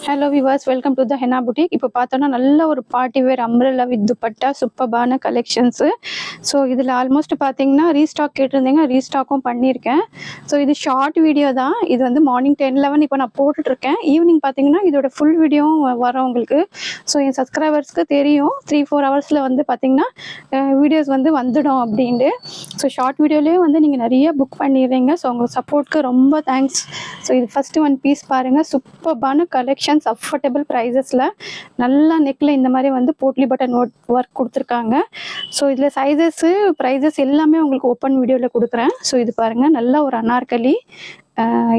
Hello viewers, welcome to the Hena boutique. இப்போ பார்த்தோன்னா நல்ல ஒரு party wear umbrella with dupatta சூப்பர்பான கலெக்ஷன்ஸு. ஸோ இதில் ஆல்மோஸ்ட் பார்த்தீங்கன்னா ரீஸ்டாக் கேட்டிருந்தீங்க, ரீஸ்டாக்கும் பண்ணியிருக்கேன். ஸோ இது ஷார்ட் வீடியோ தான். இது வந்து மார்னிங் 10-11 இப்போ நான் போட்டுட்ருக்கேன். ஈவினிங் பார்த்தீங்கன்னா இதோட ஃபுல் வீடியோவும் வரும் உங்களுக்கு. ஸோ என் சப்ஸ்கிரைபர்ஸ்க்கு தெரியும் 3-4 ஹவர்ஸில் வந்து பார்த்தீங்கன்னா வீடியோஸ் வந்து வந்துடும் அப்படின்ட்டு. ஸோ ஷார்ட் வீடியோலேயே வந்து நீங்கள் நிறைய புக் பண்ணிடுறீங்க. ஸோ உங்கள் சப்போர்ட்க்கு ரொம்ப தேங்க்ஸ். ஸோ இது ஃபஸ்ட்டு ஒன் பீஸ் பாருங்கள், சூப்பர்பான கலெக்ஷன்ஸ், அஃபோர்டபுள் ப்ரைஸஸில் நல்லா நெக்கில் இந்த மாதிரி வந்து போட்லி பட்டன் ஒர்க் கொடுத்துருக்காங்க. ஸோ இதில் சைஸஸ்ஸு ப்ரைஸஸ் எல்லாமே உங்களுக்கு ஓப்பன் வீடியோவில் கொடுக்குறேன். ஸோ இது பாருங்கள், நல்ல ஒரு அனார்கலி.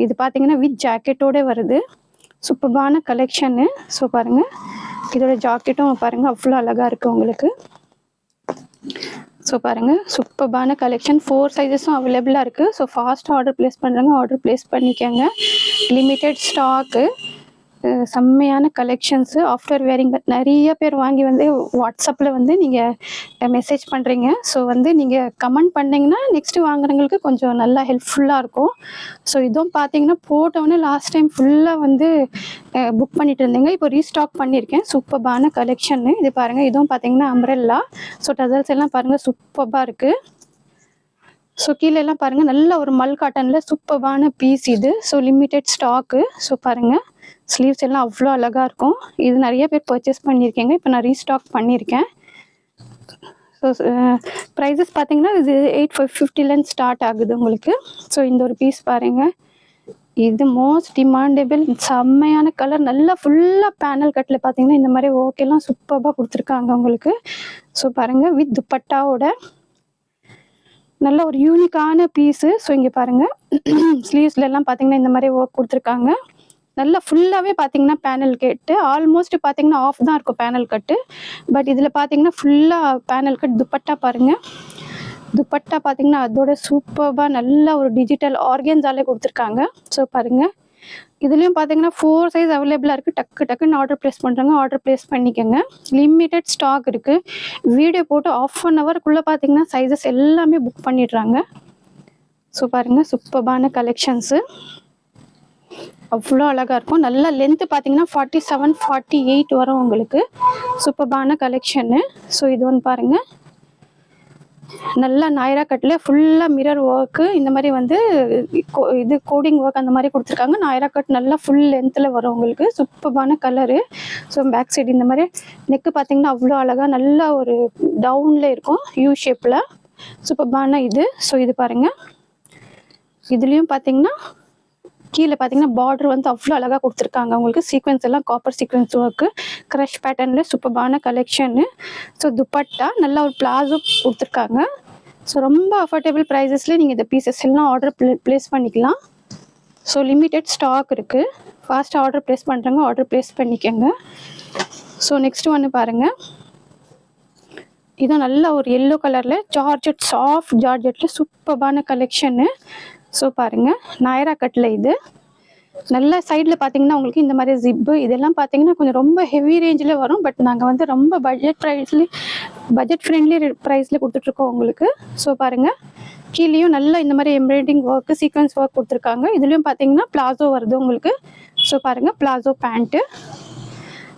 இது பார்த்தீங்கன்னா வித் ஜாக்கெட்டோடு வருது. சூப்பர்பான கலெக்ஷன்னு. ஸோ பாருங்கள், இதோட ஜாக்கெட்டும் பாருங்கள் அவ்வளோ அழகாக இருக்குது உங்களுக்கு. ஸோ பாருங்கள், சூப்பர்பான கலெக்ஷன். 4 சைஸஸும் அவைலபிளாக இருக்குது. ஸோ ஃபாஸ்ட்டாக ஆர்டர் ப்ளேஸ் பண்ணுறாங்க, ஆர்டர் ப்ளேஸ் பண்ணிக்கோங்க. லிமிட்டெட் ஸ்டாக்கு, செம்மையான கலெக்ஷன்ஸு. ஆஃப்டர் வேரிங் நிறைய பேர் வாங்கி வந்து வாட்ஸ்அப்பில் வந்து நீங்கள் மெசேஜ் பண்ணுறீங்க. ஸோ வந்து நீங்கள் கமெண்ட் பண்ணிங்கன்னா நெக்ஸ்ட்டு வாங்குறவங்களுக்கு கொஞ்சம் நல்லா ஹெல்ப்ஃபுல்லாக இருக்கும். ஸோ இதுவும் பார்த்தீங்கன்னா போட்டோன்னே லாஸ்ட் டைம் ஃபுல்லாக வந்து புக் பண்ணிட்டு இருந்தீங்க, இப்போ ரீஸ்டாக் பண்ணியிருக்கேன். சூப்பர்பான கலெக்ஷன்னு. இது பாருங்கள், இதுவும் பார்த்தீங்கன்னா அம்ப்ரெல்லா. ஸோ டசல்ஸ் எல்லாம் பாருங்கள் சூப்பர்பாக இருக்குது. ஸோ கீழெல்லாம் பாருங்கள், நல்ல ஒரு மல் காட்டனில் சூப்பர்பான பீஸ் இது. So limited stock. ஸோ பாருங்கள், ஸ்லீவ்ஸ் எல்லாம் அவ்வளோ அழகாக இருக்கும். இது நிறைய பேர் பர்ச்சேஸ் பண்ணியிருக்கீங்க, இப்போ நான் ரீஸ்டாக் பண்ணியிருக்கேன். ஸோ ப்ரைஸஸ் பார்த்தீங்கன்னா இது 850 ஸ்டார்ட் ஆகுது உங்களுக்கு. ஸோ இந்த ஒரு பீஸ் பாருங்கள், இது மோஸ்ட் டிமாண்டபிள் செம்மையான கலர். நல்லா ஃபுல்லாக பேனல் கட்டில் பார்த்தீங்கன்னா இந்த மாதிரி ஓகேலாம் சூப்பராக கொடுத்துருக்காங்க உங்களுக்கு. ஸோ பாருங்கள், வித் துப்பட்டாவோட நல்ல ஒரு யூனிக்கான பீஸு. ஸோ இங்கே பாருங்கள், ஸ்லீவ்ஸ்லாம் பார்த்தீங்கன்னா இந்த மாதிரி ஒர்க் கொடுத்துருக்காங்க. நல்லா ஃபுல்லாகவே பார்த்தீங்கன்னா பேனல் கட்டு, ஆல்மோஸ்ட் பார்த்தீங்கன்னா ஆஃப் தான் இருக்கும் பேனல் கட்டு. பட் இதில் பார்த்தீங்கன்னா ஃபுல்லாக பேனல் கட். துப்பட்டா பாருங்கள், துப்பட்டா பார்த்தீங்கன்னா அதோட சூப்பராக நல்ல ஒரு டிஜிட்டல் ஆர்கன்ஸாலே கொடுத்துருக்காங்க. ஸோ பாருங்கள், இதுலேயும் பார்த்தீங்கன்னா 4 சைஸ் அவைலபிளாக இருக்குது. டக்குன்னு ஆர்டர் ப்ளேஸ் பண்ணுறாங்க, ஆர்டர் ப்ளேஸ் பண்ணிக்கோங்க. லிமிட்டெட் ஸ்டாக் இருக்குது. வீடியோ போட்டு 1/2 ஹவருக்குள்ளே பார்த்தீங்கன்னா சைஸஸ் எல்லாமே புக் பண்ணிடுறாங்க. ஸோ பாருங்கள், சூப்பர்பான கலெக்ஷன்ஸு அவ்வளோ அழகாக இருக்கும். நல்லா லென்த்து பார்த்தீங்கன்னா 47-48 வரும் உங்களுக்கு. சூப்பர்பான கலெக்ஷன்னு. ஸோ இது ஒன்று பாருங்கள், நல்லா நாயரா கட்டில் ஃபுல்லாக மிரர் ஒர்க்கு, இந்த மாதிரி வந்து இது கோடிங் ஒர்க் அந்த மாதிரி கொடுத்துருக்காங்க. நாயரா கட் நல்லா ஃபுல் லென்த்தில் வரும் உங்களுக்கு. சூப்பர்பான கலரு. ஸோ பேக் சைடு இந்த மாதிரி நெக்கு பார்த்தீங்கன்னா அவ்வளோ அழகாக நல்லா ஒரு டவுனில் இருக்கும், யூ ஷேப்பில். சூப்பர்பான இது. ஸோ இது பாருங்கள், இதுலேயும் பார்த்தீங்கன்னா கீழே பார்த்தீங்கன்னா பார்டர் வந்து அவ்வளோ அழகாக கொடுத்துருக்காங்க உங்களுக்கு. சீக்வன்ஸ் எல்லாம் காப்பர் சீக்வன்ஸ் ஒர்க்கு, க்ரஷ் பேட்டர்னில் சூப்பர்பான கலெக்ஷன்னு. ஸோ துப்பட்டா நல்லா ஒரு பிளாசோ கொடுத்துருக்காங்க. ஸோ ரொம்ப அஃபோர்டபுள் ப்ரைஸஸில் நீங்கள் இந்த பீசஸ் எல்லாம் ஆர்டர் ப்ளேஸ் பண்ணிக்கலாம். ஸோ லிமிட்டெட் ஸ்டாக் இருக்குது. ஃபாஸ்ட்டாக ஆர்டர் ப்ளேஸ் பண்ணுறாங்க, ஆர்டர் ப்ளேஸ் பண்ணிக்கோங்க. ஸோ நெக்ஸ்ட் ஒன்று பாருங்கள், இதுவும் நல்ல ஒரு எல்லோ கலரில் ஜார்ஜெட், சாஃப்ட் ஜார்ஜெட்டில் சூப்பர்பான கலெக்ஷன்னு. ஸோ பாருங்கள், நாயரா கட்டில் இது நல்ல சைடில் பார்த்தீங்கன்னா உங்களுக்கு இந்த மாதிரி ஜிப்பு இதெல்லாம் பார்த்தீங்கன்னா கொஞ்சம் ரொம்ப ஹெவி ரேஞ்சில் வரும். பட் நாங்கள் வந்து ரொம்ப பட்ஜெட் ஃப்ரெண்ட்லி ப்ரைஸில் கொடுத்துட்ருக்கோம் உங்களுக்கு. ஸோ பாருங்கள், கீழேயும் நல்லா இந்த மாதிரி எம்ப்ராய்டிங் ஒர்க்கு, சீக்வன்ஸ் ஒர்க் கொடுத்துருக்காங்க. இதுலேயும் பார்த்தீங்கன்னா பிளாசோ வருது உங்களுக்கு. ஸோ பாருங்கள், பிளாசோ பேண்ட்டு.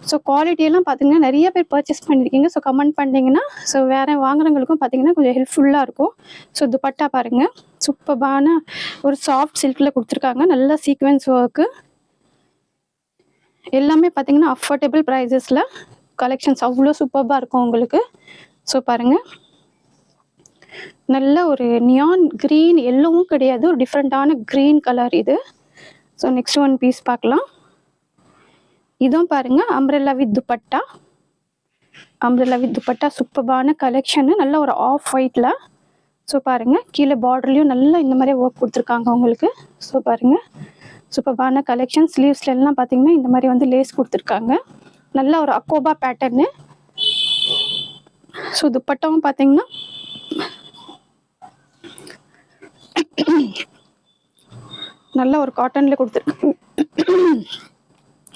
ஸோ குவாலிட்டியெல்லாம் பார்த்தீங்கன்னா நிறைய பேர் பர்ச்சேஸ் பண்ணியிருக்கீங்க. ஸோ கமெண்ட் பண்ணிங்கன்னா ஸோ வேறு வாங்குறவங்களுக்கும் பார்த்தீங்கன்னா கொஞ்சம் ஹெல்ப்ஃபுல்லாக இருக்கும். ஸோ துப்பட்டா பாருங்கள், சூப்பர்பான ஒரு சாஃப்ட் சில்கில் கொடுத்துருக்காங்க. நல்ல சீக்வன்ஸ் ஒர்க்கு எல்லாமே பார்த்தீங்கன்னா அஃபோர்டபுள் ப்ரைஸஸில் கலெக்ஷன்ஸ் அவ்வளோ சூப்பராக இருக்கும் உங்களுக்கு. ஸோ பாருங்கள், நல்ல ஒரு நியான் க்ரீன், எல்லோவும் கிடையாது, ஒரு டிஃப்ரெண்ட்டான க்ரீன் கலர் இது. ஸோ நெக்ஸ்ட் ஒன் பீஸ் பார்க்கலாம். இதுவும் பாருங்கள், umbrella with dupatta. Umbrella with dupatta சூப்பர்பான கலெக்ஷன்னு, நல்ல ஒரு ஆஃப் ஒயிட்டில். ஸோ பாருங்கள், கீழே பார்டர்லேயும் நல்லா இந்த மாதிரி ஒர்க் கொடுத்துருக்காங்க உங்களுக்கு. ஸோ பாருங்கள், சூப்பர்பான கலெக்ஷன். ஸ்லீவ்ஸ்லாம் பார்த்தீங்கன்னா இந்த மாதிரி வந்து லேஸ் கொடுத்துருக்காங்க. நல்ல ஒரு அக்கோபா பேட்டர்னு. ஸோ துப்பட்டாவும் பார்த்தீங்கன்னா நல்ல ஒரு காட்டனில் கொடுத்துருக்காங்க.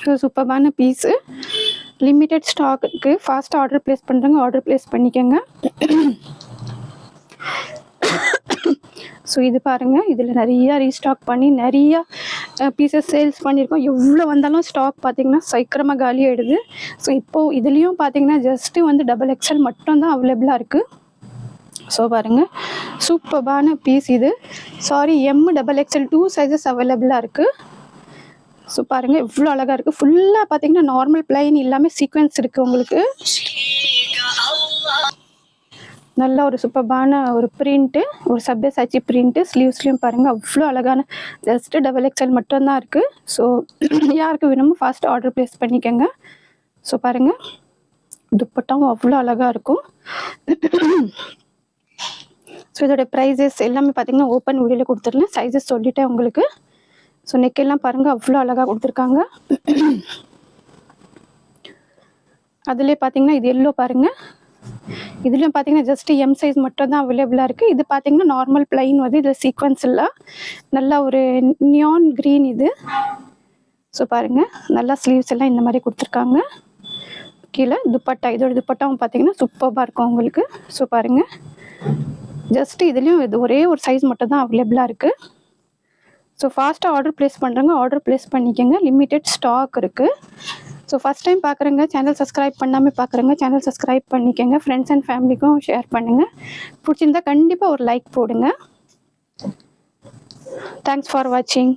ஸோ சூப்பர்பான பீஸு. லிமிட்டெட் ஸ்டாக் இருக்குது. ஃபாஸ்ட்டாக ஆர்டர் ப்ளேஸ் பண்ணுறாங்க, ஆர்டர் ப்ளேஸ் பண்ணிக்கோங்க. ஸோ இது பாருங்கள், இதில் நிறையா ரீஸ்டாக் பண்ணி நிறையா பீசஸ் சேல்ஸ் பண்ணியிருக்கோம். எவ்வளோ வந்தாலும் ஸ்டாக் பார்த்தீங்கன்னா சீக்கிரமாக காலி ஆகிடுது. ஸோ இப்போது இதுலேயும் பார்த்தீங்கன்னா ஜஸ்ட்டு வந்து டபுள் எக்ஸ்எல் மட்டும்தான் அவைலபிளாக இருக்குது. ஸோ பாருங்கள், சூப்பர்பான பீஸ் இது. சாரி, M XXL 2 சைஸஸ் அவைலபிளாக இருக்குது. ஸோ பாருங்கள் எவ்வளோ அழகாக இருக்குது. ஃபுல்லாக பார்த்தீங்கன்னா நார்மல் பிளைன் இல்லாமல் சீக்வென்ஸ் இருக்குது. உங்களுக்கு நல்லா ஒரு சூப்பர்பான ஒரு பிரிண்ட்டு, ஒரு சப்யசாச்சி பிரிண்ட்டு. ஸ்லீவ்ஸ்லேயும் பாருங்கள் அவ்வளோ அழகான ஜஸ்ட்டு டபுள் எக்ஸ்எல் மட்டும்தான் இருக்குது. ஸோ யாருக்கு வேணுமோ ஃபாஸ்ட் ஆர்டர் ப்ளேஸ் பண்ணிக்கோங்க. ஸோ பாருங்கள், துப்பட்டாவும் அவ்வளோ அழகாக இருக்கும். ஸோ இதோட ப்ரைஸஸ் எல்லாமே பார்த்தீங்கன்னா ஓப்பன் வீடியோவில் கொடுத்துருந்தேன். சைஸஸ் சொல்லிட்டேன் உங்களுக்கு. ஸோ நெக்கெல்லாம் பாருங்கள் அவ்வளோ அழகாக கொடுத்துருக்காங்க. அதுலேயே பார்த்தீங்கன்னா இது எல்லோ பாருங்கள். இதுலேயும் பார்த்தீங்கன்னா ஜஸ்ட்டு M சைஸ் மட்டும் தான் அவைலபிளாக இருக்குது. இது பார்த்தீங்கன்னா நார்மல் பிளைன் வந்து இதில் சீக்வன்ஸ் இல்லை, நல்லா ஒரு நியான் க்ரீன் இது. ஸோ பாருங்கள், நல்லா ஸ்லீவ்ஸ் எல்லாம் இந்த மாதிரி கொடுத்துருக்காங்க. கீழே துப்பட்டா, இதோட துப்பட்டாவும் பார்த்தீங்கன்னா சூப்பராக இருக்கும் உங்களுக்கு. ஸோ பாருங்கள், ஜஸ்ட்டு இதுலேயும் இது ஒரே ஒரு சைஸ் மட்டும் தான் அவைலபிளாக இருக்குது. ஸோ ஃபாஸ்ட்டாக ஆர்டர் ப்ளேஸ் பண்ணுறவங்க ஆர்டர் ப்ளேஸ் பண்ணிக்கோங்க. லிமிட்டெட் ஸ்டாக் இருக்குது. ஸோ ஃபஸ்ட் டைம் பார்க்குறேங்க, சேனல் சப்ஸ்கிரைப் பண்ணாமல் பார்க்குறேங்க, சேனல் சப்ஸ்கிரைப் பண்ணிக்கோங்க. ஃப்ரெண்ட்ஸ் அண்ட் ஃபேமிலிக்கும் ஷேர் பண்ணுங்கள். பிடிச்சிருந்தா கண்டிப்பாக ஒரு லைக் போடுங்க. தேங்க்ஸ் ஃபார் வாட்சிங்.